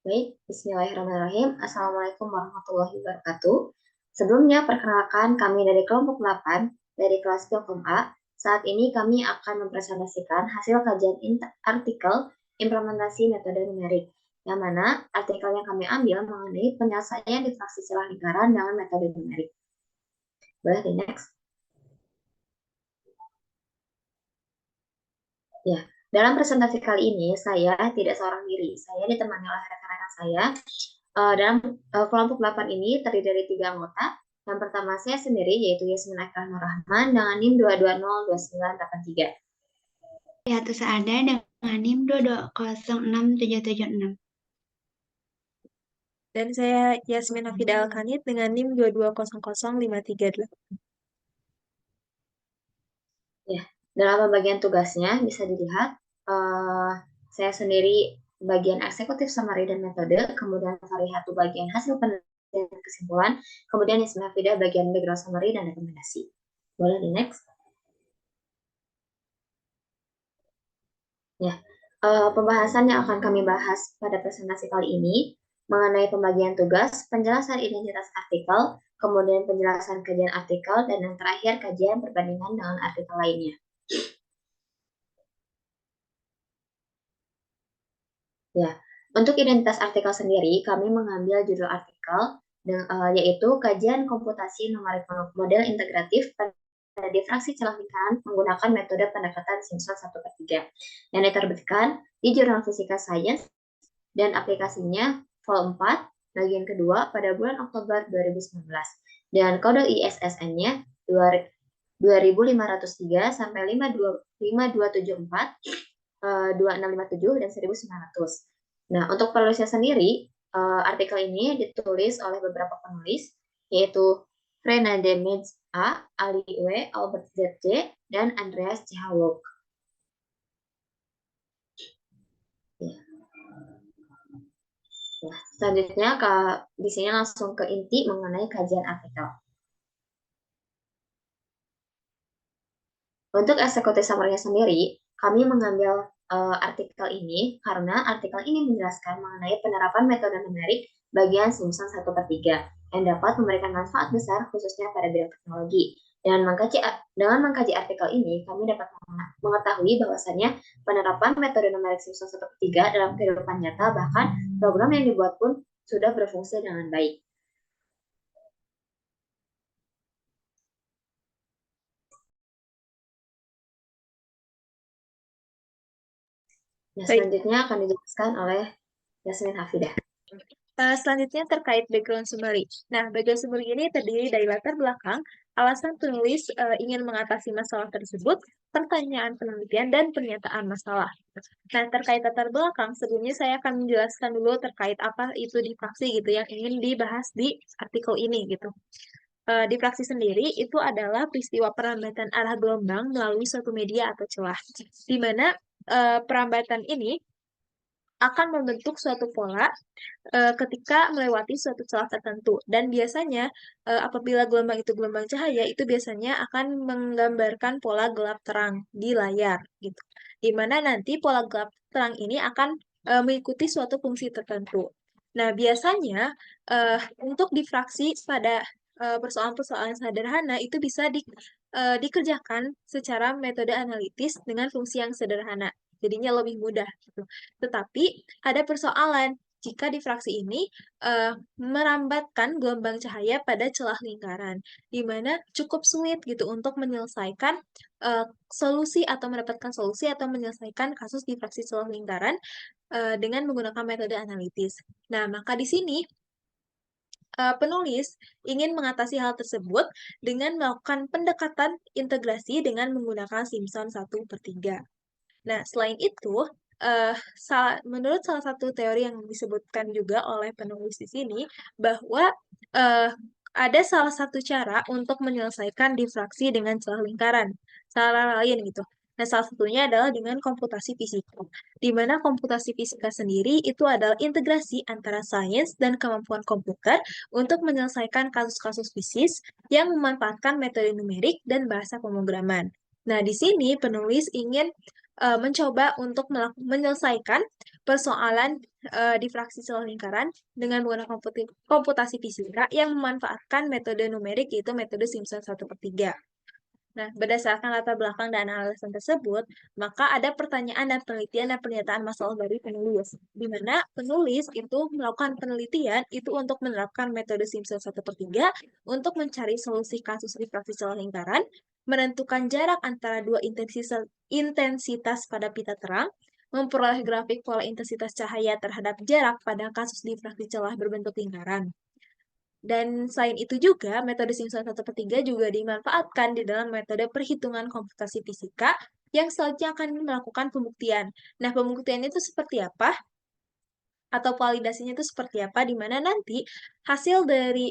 Baik, Bismillahirrahmanirrahim. Assalamualaikum warahmatullahi wabarakatuh. Sebelumnya, perkenalkan kami dari kelompok 8 dari kelas Pilkom A. Saat ini kami akan mempresentasikan hasil kajian artikel implementasi metode numerik, yang mana artikel yang kami ambil mengenai penyelesaian diffraksi celah lingkaran dengan metode numerik. Boleh di next? Ya, dalam presentasi kali ini saya tidak seorang diri. Saya ditemani oleh rekan-rekan saya. Dalam kelompok 8 ini terdiri dari 3 anggota. Yang pertama saya sendiri, yaitu Yasmin Akram Rahman dengan NIM 2202983. Yaitu Saada dengan NIM 2206776. Dan saya Yasmin Hafida Alkanit dengan NIM 2200538. Ya, dalam pembagian tugasnya bisa dilihat saya sendiri bagian eksekutif summary dan metode, kemudian Farihatu bagian hasil penelitian dan kesimpulan, kemudian Yasmin Hafida bagian background summary dan rekomendasi. Boleh di next? Ya, pembahasan yang akan kami bahas pada presentasi kali ini mengenai pembagian tugas, penjelasan identitas artikel, kemudian penjelasan kajian artikel, dan yang terakhir kajian perbandingan dengan artikel lainnya. Ya, untuk identitas artikel sendiri, kami mengambil judul artikel, yaitu kajian komputasi numerik model integratif pada diffraksi celah lingkaran menggunakan metode pendekatan Simpson 1/3 yang diterbitkan di Jurnal Fisika Science dan aplikasinya Vol 4 bagian kedua pada bulan Oktober 2019 dan kode ISSN-nya 2503 sampai 5274 2657 dan 1900. Nah, untuk penulisnya sendiri, artikel ini ditulis oleh beberapa penulis, yaitu Frena Demets A, Ali W, Albert ZJ, dan Andreas C. Hawok. Ya. Nah, selanjutnya di sini langsung ke inti mengenai kajian artikel. Untuk eksekutif summary-nya sendiri, kami mengambil artikel ini karena artikel ini menjelaskan mengenai penerapan metode numerik bagian Simpson 1/3 yang dapat memberikan manfaat besar khususnya pada bidang teknologi. Dengan mengkaji artikel ini, kami dapat mengetahui bahwasannya penerapan metode numerik Simpson 1/3 dalam kehidupan nyata, bahkan program yang dibuat pun sudah berfungsi dengan baik. Nah, selanjutnya akan dijelaskan oleh Yasmin Hafidah. Selanjutnya terkait background summary. Nah, background summary ini terdiri dari latar belakang, alasan penulis ingin mengatasi masalah tersebut, pertanyaan penelitian, dan pernyataan masalah. Nah, terkait latar belakang, sebelumnya saya akan menjelaskan dulu terkait apa itu diffraksi gitu yang ingin dibahas di artikel ini gitu. Diffraksi sendiri itu adalah peristiwa perambatan arah gelombang melalui suatu media atau celah, di mana perambatan ini akan membentuk suatu pola ketika melewati suatu celah tertentu. Dan biasanya apabila gelombang itu gelombang cahaya, itu biasanya akan menggambarkan pola gelap terang di layar gitu. Di mana nanti pola gelap terang ini akan mengikuti suatu fungsi tertentu. Nah, biasanya untuk diffraksi pada persoalan-persoalan sederhana itu bisa dikerjakan secara metode analitis dengan fungsi yang sederhana. Jadinya lebih mudah gitu. Tetapi ada persoalan jika diffraksi ini merambatkan gelombang cahaya pada celah lingkaran, di mana cukup sulit gitu untuk menyelesaikan solusi atau mendapatkan solusi atau menyelesaikan kasus diffraksi celah lingkaran dengan menggunakan metode analitis. Nah, maka di sini penulis ingin mengatasi hal tersebut dengan melakukan pendekatan integrasi dengan menggunakan Simpson 1/3. Nah, selain itu, menurut salah satu teori yang disebutkan juga oleh penulis di sini, bahwa ada salah satu cara untuk menyelesaikan diffraksi dengan celah lingkaran, cara lain gitu. Nah, salah satunya adalah dengan komputasi fisika, di mana komputasi fisika sendiri itu adalah integrasi antara sains dan kemampuan komputer untuk menyelesaikan kasus-kasus fisik yang memanfaatkan metode numerik dan bahasa pemrograman. Nah, di sini penulis ingin mencoba untuk menyelesaikan persoalan difraksi celah lingkaran dengan menggunakan komputasi fisika yang memanfaatkan metode numerik, yaitu metode Simpson 1/3. Nah, berdasarkan latar belakang dan alasan tersebut, maka ada pertanyaan dan penelitian dan pernyataan masalah dari penulis, di mana penulis itu melakukan penelitian itu untuk menerapkan metode Simpson 1/3 untuk mencari solusi kasus difraksi celah lingkaran, menentukan jarak antara dua intensitas pada pita terang, memperoleh grafik pola intensitas cahaya terhadap jarak pada kasus difraksi celah berbentuk lingkaran. Dan selain itu juga, metode Simpson 1/3 juga dimanfaatkan di dalam metode perhitungan komputasi fisika yang selanjutnya akan melakukan pembuktian. Nah, pembuktian itu seperti apa? Atau validasinya itu seperti apa? Di mana nanti hasil dari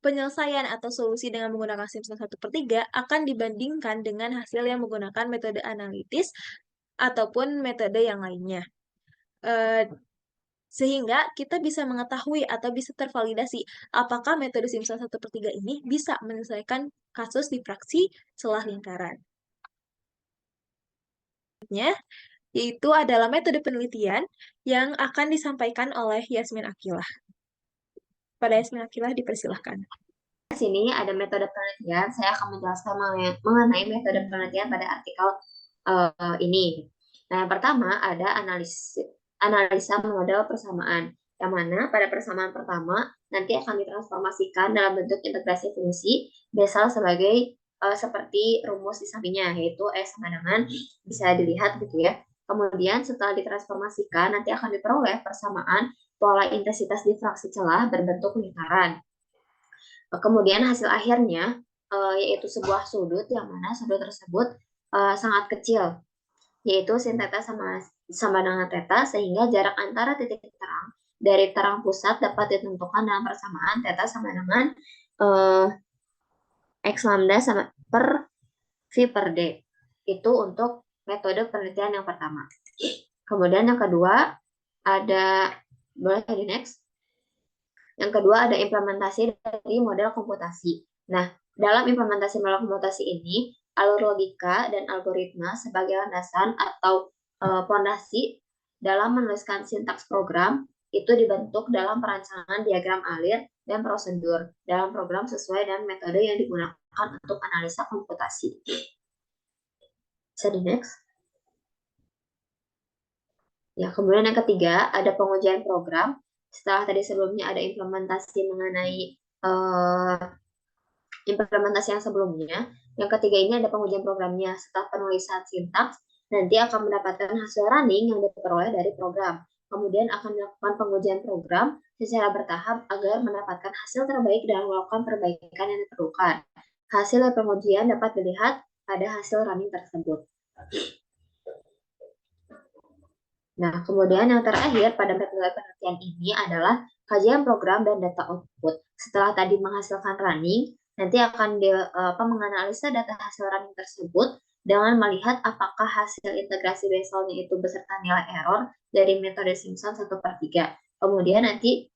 penyelesaian atau solusi dengan menggunakan Simpson 1/3 akan dibandingkan dengan hasil yang menggunakan metode analitis ataupun metode yang lainnya. Sehingga kita bisa mengetahui atau bisa tervalidasi apakah metode Simpson 1/3 ini bisa menyelesaikan kasus difraksi celah lingkaran. Yaitu adalah metode penelitian yang akan disampaikan oleh Yasmin Akilah. Pada Yasmin Akilah dipersilahkan. Di sini ada metode penelitian. Saya akan menjelaskan mengenai metode penelitian pada artikel ini. Nah, yang pertama ada analisa model persamaan, yang mana pada persamaan pertama nanti akan ditransformasikan dalam bentuk integrasi fungsi Bessel sebagai seperti rumus di sampingnya, yaitu E sama dengan, bisa dilihat gitu ya. Kemudian setelah ditransformasikan nanti akan diperoleh persamaan pola intensitas difraksi celah berbentuk lingkaran. Kemudian hasil akhirnya yaitu sebuah sudut yang mana sudut tersebut sangat kecil, yaitu sin theta sama dengan theta, sehingga jarak antara titik terang dari terang pusat dapat ditentukan dalam persamaan theta sama dengan x lambda sama per v per d. Itu untuk metode penelitian yang pertama. Kemudian yang kedua ada, boleh di next. Yang kedua ada implementasi dari model komputasi. Nah, dalam implementasi model komputasi ini, alur logika dan algoritma sebagai landasan atau pondasi dalam menuliskan sintaks program itu dibentuk dalam perancangan diagram alir dan prosedur dalam program sesuai dengan metode yang digunakan untuk analisa komputasi. Bisa di next. Ya, kemudian yang ketiga ada pengujian program. Setelah tadi sebelumnya ada implementasi mengenai implementasi yang sebelumnya, yang ketiga ini ada pengujian programnya. Setelah penulisan sintaks, nanti akan mendapatkan hasil running yang diperoleh dari program. Kemudian akan dilakukan pengujian program secara bertahap agar mendapatkan hasil terbaik dan melakukan perbaikan yang diperlukan. Hasil dari pengujian dapat dilihat pada hasil running tersebut. Nah, kemudian yang terakhir pada metode penelitian ini adalah kajian program dan data output. Setelah tadi menghasilkan running, nanti akan menganalisa data hasil running tersebut dengan melihat apakah hasil integrasi Besselnya itu beserta nilai error dari metode Simpson 1/3. Kemudian nanti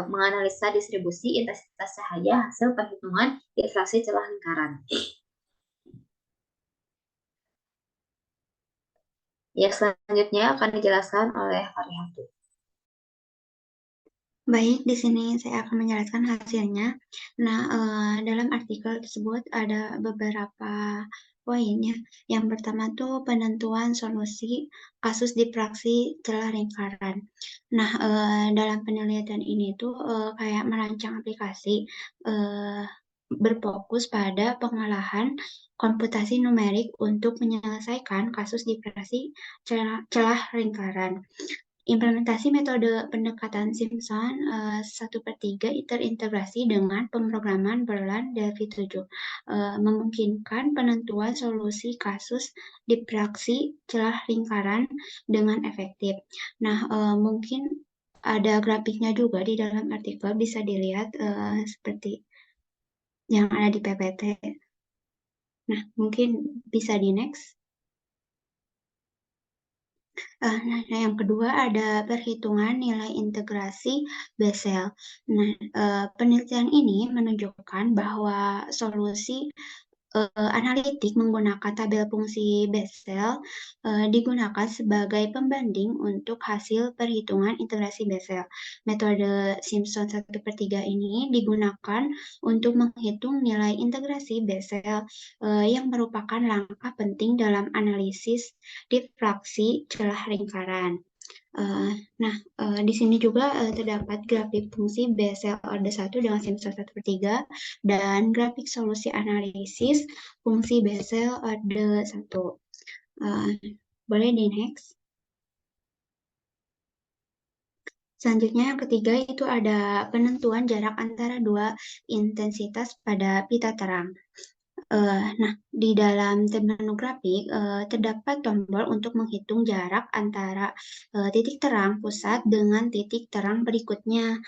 menganalisa distribusi intensitas cahaya hasil perhitungan difraksi celah lingkaran. Ya, selanjutnya akan dijelaskan oleh Faryanti. Baik, di sini saya akan menjelaskan hasilnya. Nah, dalam artikel tersebut ada beberapa poinnya. Yang pertama tuh penentuan solusi kasus difraksi celah lingkaran. Nah, dalam penelitian ini tuh kayak merancang aplikasi berfokus pada pengolahan komputasi numerik untuk menyelesaikan kasus difraksi celah lingkaran. Implementasi metode pendekatan Simpson 1/3 terintegrasi dengan pemrograman Berlan Delphi 7, memungkinkan penentuan solusi kasus difraksi celah lingkaran dengan efektif. Nah, mungkin ada grafiknya juga di dalam artikel, bisa dilihat seperti yang ada di PPT. Nah, mungkin bisa di next. Nah, yang kedua ada perhitungan nilai integrasi Bessel. Nah, penelitian ini menunjukkan bahwa solusi analitik menggunakan tabel fungsi Bessel digunakan sebagai pembanding untuk hasil perhitungan integrasi Bessel. Metode Simpson 1/3 ini digunakan untuk menghitung nilai integrasi Bessel yang merupakan langkah penting dalam analisis diffraksi celah lingkaran. Eh, nah, di sini juga terdapat grafik fungsi Bessel order 1 dengan Simpson 1/3 dan grafik solusi analisis fungsi Bessel order 1. Eh, boleh di next. Selanjutnya yang ketiga itu ada penentuan jarak antara dua intensitas pada pita terang. Nah, di dalam menu grafik terdapat tombol untuk menghitung jarak antara titik terang pusat dengan titik terang berikutnya.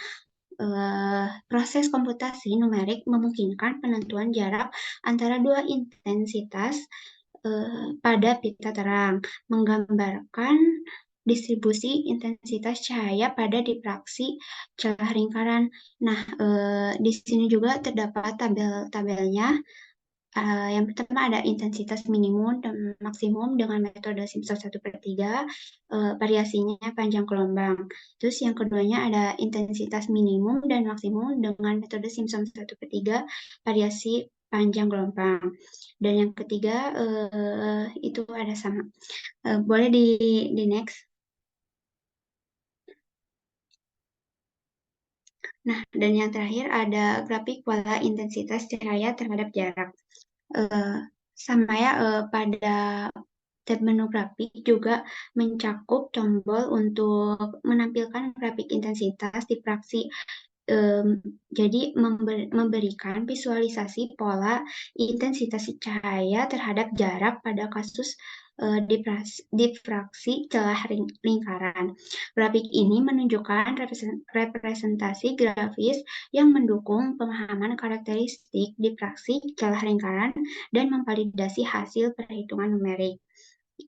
Proses komputasi numerik memungkinkan penentuan jarak antara dua intensitas pada pita terang, menggambarkan distribusi intensitas cahaya pada diffraksi celah lingkaran. Nah, di sini juga terdapat tabel-tabelnya. Yang pertama ada intensitas minimum dan maksimum dengan metode Simpson 1/3, variasinya panjang gelombang. Terus yang keduanya ada intensitas minimum dan maksimum dengan metode Simpson 1/3, variasi panjang gelombang. Dan yang ketiga itu ada sama. Boleh di next. Nah, dan yang terakhir ada grafik pola intensitas cahaya terhadap jarak. Sama ya, pada tab menu grafik juga mencakup tombol untuk menampilkan grafik intensitas diffraksi. Jadi memberikan visualisasi pola intensitas cahaya terhadap jarak pada kasus diffraksi celah lingkaran. Grafik ini menunjukkan representasi grafis yang mendukung pemahaman karakteristik diffraksi celah lingkaran dan memvalidasi hasil perhitungan numerik.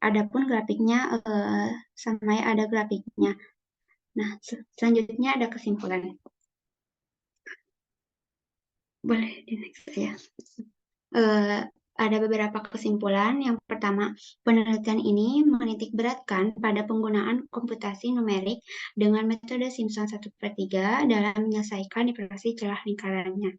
Adapun grafiknya sama ada grafiknya. Nah, selanjutnya ada kesimpulan. Boleh di next ya. Ada beberapa kesimpulan. Yang pertama, penelitian ini menitik beratkan pada penggunaan komputasi numerik dengan metode Simpson 1/3 dalam menyelesaikan diffraksi celah lingkarannya.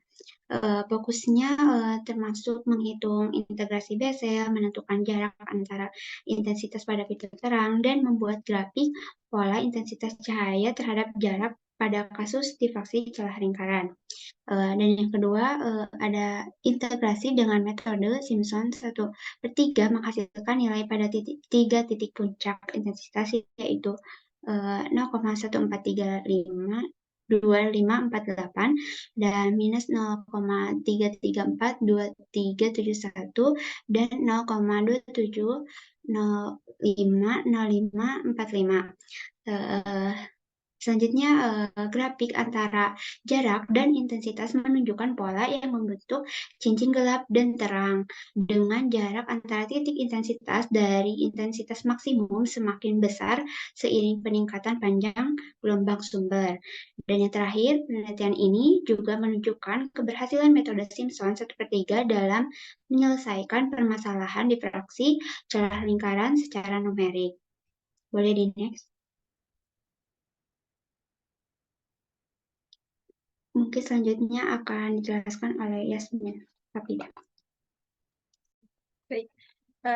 Fokusnya termasuk menghitung integrasi Bessel, menentukan jarak antara intensitas pada pita terang, dan membuat grafik pola intensitas cahaya terhadap jarak pada kasus diffraksi celah lingkaran. Dan yang kedua ada integrasi dengan metode Simpson 1/3 menghasilkan nilai pada tiga titik puncak intensitas yaitu 0,1435 2548 dan minus 0,3342371 dan 0,27050545. Selanjutnya, grafik antara jarak dan intensitas menunjukkan pola yang membentuk cincin gelap dan terang, dengan jarak antara titik intensitas dari intensitas maksimum semakin besar seiring peningkatan panjang gelombang sumber. Dan yang terakhir, penelitian ini juga menunjukkan keberhasilan metode Simpson 1/3 dalam menyelesaikan permasalahan diffraksi celah lingkaran secara numerik. Boleh di next. Mungkin selanjutnya akan dijelaskan oleh Yasmin Rapida. Baik.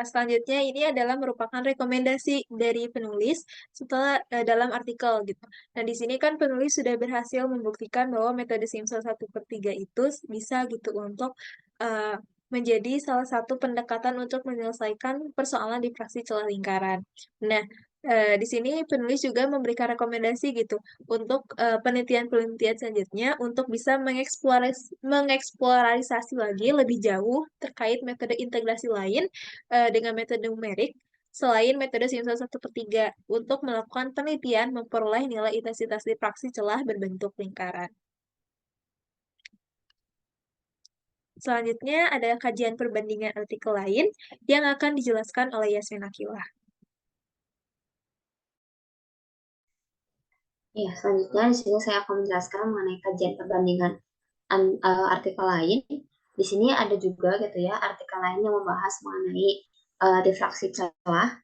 Selanjutnya ini adalah merupakan rekomendasi dari penulis setelah dalam artikel gitu. Nah, di sini kan penulis sudah berhasil membuktikan bahwa metode Simpson 1/3 itu bisa gitu untuk menjadi salah satu pendekatan untuk menyelesaikan persoalan diffraksi celah lingkaran. Nah, di sini penulis juga memberikan rekomendasi gitu untuk penelitian-penelitian selanjutnya untuk bisa mengeksplorasi lagi lebih jauh terkait metode integrasi lain dengan metode numerik selain metode Simpson 1/3 untuk melakukan penelitian memperoleh nilai intensitas diffraksi celah berbentuk lingkaran. Selanjutnya ada kajian perbandingan artikel lain yang akan dijelaskan oleh Yasmin Akilah. Ya, selanjutnya di sini saya akan menjelaskan mengenai kajian perbandingan artikel lain. Di sini ada juga gitu ya artikel lain yang membahas mengenai difraksi celah.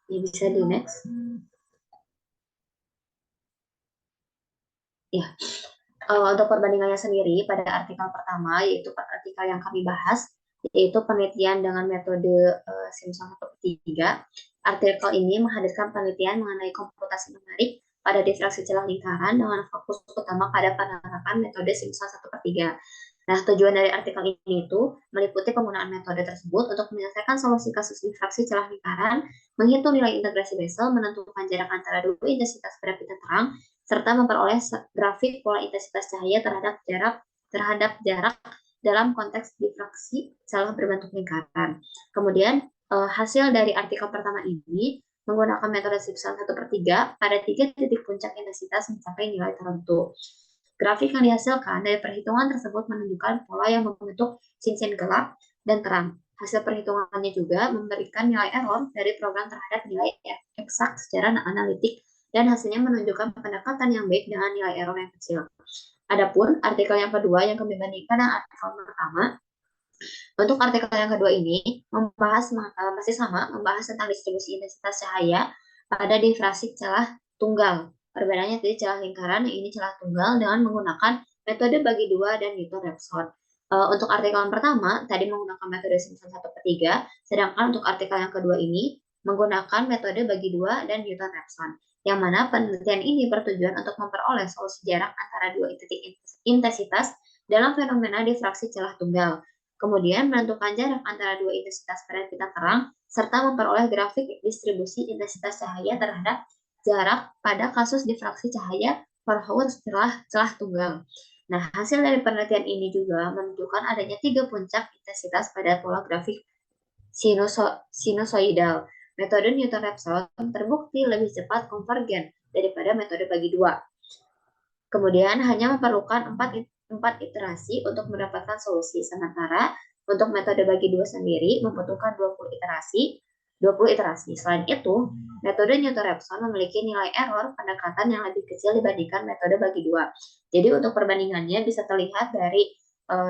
Ya bisa di next. Ya, untuk perbandingannya sendiri pada artikel pertama, yaitu artikel yang kami bahas, yaitu penelitian dengan metode Simpson 1/3. Artikel ini menghadirkan penelitian mengenai komputasi numerik pada difraksi celah lingkaran dengan fokus utama pada penerapan metode Simpson 1/3. Nah, tujuan dari artikel ini itu meliputi penggunaan metode tersebut untuk menyelesaikan solusi kasus difraksi celah lingkaran, menghitung nilai integrasi Bessel, menentukan jarak antara dua intensitas pada pita terang, serta memperoleh grafik pola intensitas cahaya terhadap jarak dalam konteks difraksi celah berbentuk lingkaran. Kemudian hasil dari artikel pertama ini menggunakan metode Simpson 1/3 pada 3 titik puncak intensitas mencapai nilai tertentu. Grafik yang dihasilkan dari perhitungan tersebut menunjukkan pola yang membentuk cincin gelap dan terang. Hasil perhitungannya juga memberikan nilai error dari program terhadap nilai eksak secara analitik dan hasilnya menunjukkan pendekatan yang baik dengan nilai error yang kecil. Adapun artikel yang kedua yang kami bandingkan dengan artikel pertama, untuk artikel yang kedua ini masih sama, membahas tentang distribusi intensitas cahaya pada difraksi celah tunggal. Perbedaannya tadi celah lingkaran, yang ini celah tunggal dengan menggunakan metode bagi dua dan Newton-Raphson. Untuk artikel yang pertama, tadi menggunakan metode Simpson 1/3, sedangkan untuk artikel yang kedua ini menggunakan metode bagi dua dan Newton-Raphson, yang mana penelitian ini bertujuan untuk memperoleh solusi jarak antara dua titik intensitas dalam fenomena difraksi celah tunggal. Kemudian menentukan jarak antara dua intensitas pada pita terang, serta memperoleh grafik distribusi intensitas cahaya terhadap jarak pada kasus difraksi cahaya per hour setelah celah tunggal. Nah, hasil dari penelitian ini juga menunjukkan adanya 3 puncak intensitas pada pola grafik sinusoidal. Metode Newton-Raphson terbukti lebih cepat konvergen daripada metode bagi dua. Kemudian hanya memerlukan 4 iterasi untuk mendapatkan solusi, sementara untuk metode bagi dua sendiri membutuhkan 20 iterasi. Selain itu, metode Newton-Raphson memiliki nilai error pendekatan yang lebih kecil dibandingkan metode bagi dua. Jadi untuk perbandingannya bisa terlihat dari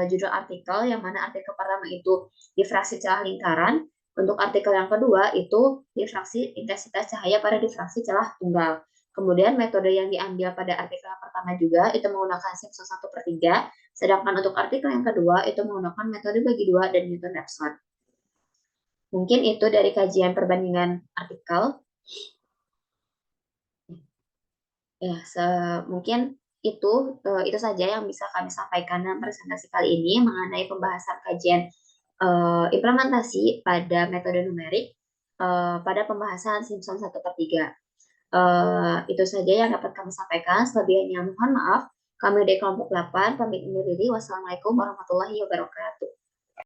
judul artikel, yang mana artikel pertama itu difraksi celah lingkaran, untuk artikel yang kedua itu difraksi intensitas cahaya pada difraksi celah tunggal. Kemudian metode yang diambil pada artikel yang pertama juga itu menggunakan Simpson 1/3, sedangkan untuk artikel yang kedua itu menggunakan metode bagi dua dan Newton-Raphson. Mungkin itu dari kajian perbandingan artikel. Ya, mungkin itu saja yang bisa kami sampaikan dalam presentasi kali ini mengenai pembahasan kajian implementasi pada metode numerik pada pembahasan Simpson 1/3. Itu saja yang dapat kami sampaikan. Selebihnya mohon maaf. Kami dari kelompok 8 pamit undur diri. Wassalamualaikum warahmatullahi wabarakatuh.